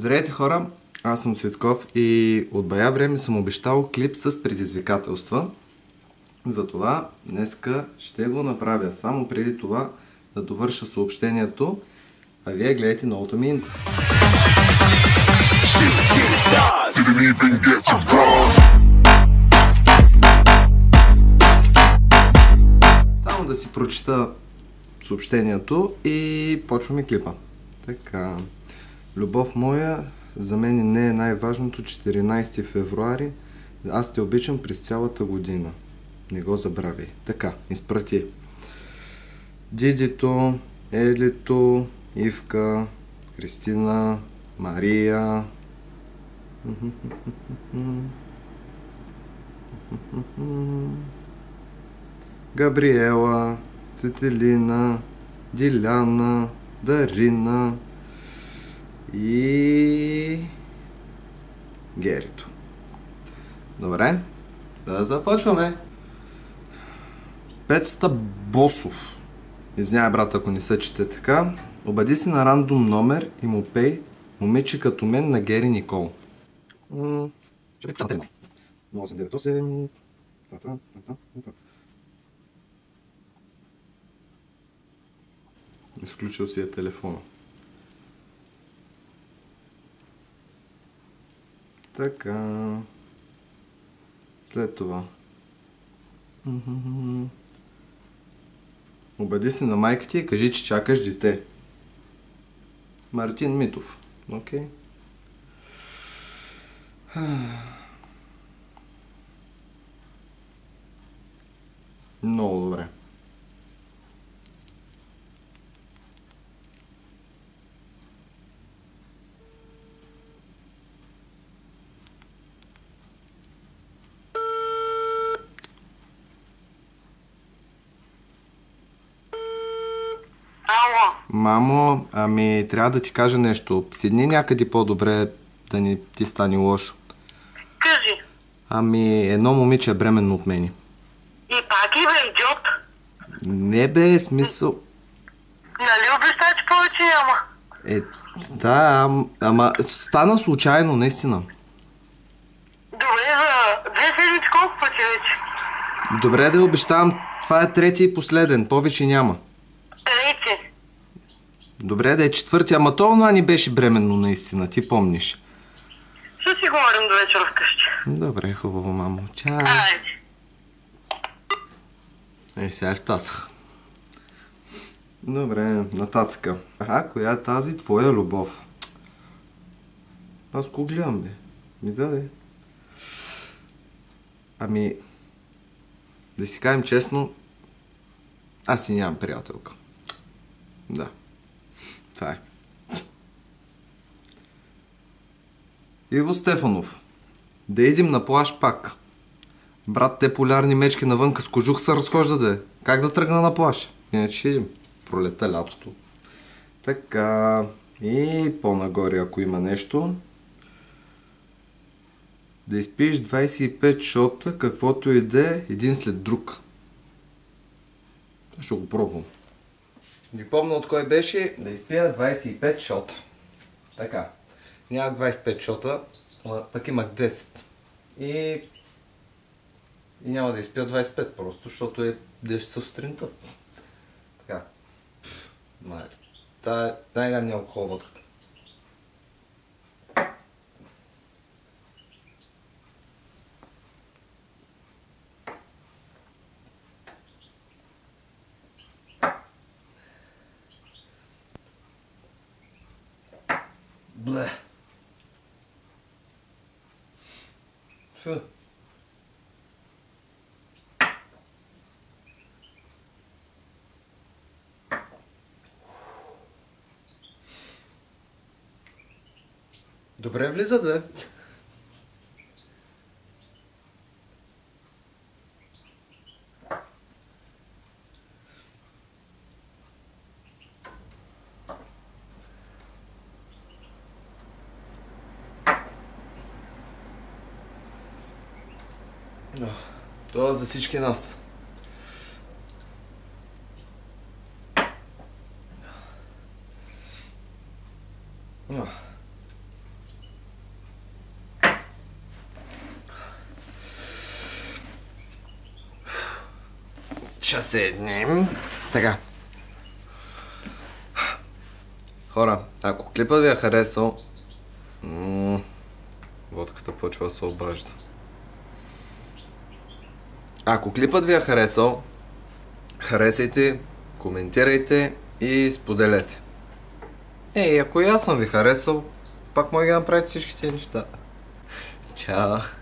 Здравейте хора, аз съм Цветков и от бая време съм обещал клип с предизвикателства. Затова днеска ще го направя. Само преди това да довърша съобщението, а вие гледайте новото ми интро. Само да си прочита съобщението и почваме клипа. Така, любов моя, за мен не е най-важното 14 февруари. Аз те обичам през цялата година. Не го забравяй. Така, изпрати. Дидито, Елито, Ивка, Кристина, Мария. Габриела, Цветелина, Диляна, Дарина и Герито. Добре, да започваме. Пецата Босов. Извинявай, брат, ако не се чете така. Обади се на рандом номер и му пей момиче като мен на Гери Никол. 898. Изключил си я телефона. Така. След това. Обади се на майка ти и кажи, че чакаш дете. Мартин Митов. Окей. Много добре. Мамо, ами трябва да ти кажа нещо. Седни някъде по-добре, да не ти стане лошо. Кажи. Ами едно момиче е бременно от мене. И пак ли бе, идиот? Не бе, смисъл. Нали обеща, че повече няма? Да, ама стана случайно, наистина. Добре, за 2 седмици колко пъти вече? Добре, да обещавам, това е трети и последен, повече няма. Трети. Добре, да е четвърти, ама това ни беше бременно наистина, ти помниш. Ще си говорим до вечера вкъщи. Добре, хубаво, мамо. Чао. Айде. Сега втасах. Добре, нататъка. Коя е тази твоя любов? Аз го гледам, бе. Ми даде. Ами, да си кажем честно, аз си нямам приятелка. Да. Това е. Иво Стефанов. Да идем на плаж пак. Брат, те полярни мечки навънка с кожух се разхожда, да. Как да тръгна на плаж? Иначе ще идем. Пролета лятото. Така. И по-нагоре, ако има нещо. Да изпиеш 25 шота, каквото и да е, един след друг. Ще го пробвам. Не помня от кой беше да изпия 25 шота. Така. Нямах 25 шота, пък имах 10. И няма да изпия 25 просто, защото е 10 сутринта. Така. Та е най-гадният алкохол водката. Бле. Фу. Добре влизат, бе. Това за всички нас. Ще седнем. Така. Хора, ако клипът ви е харесал, водката почва да се обажда. Ако клипът ви е харесал, харесайте, коментирайте и споделете. Ако и аз съм ви харесал, пак може да направите всички тези неща. Чао!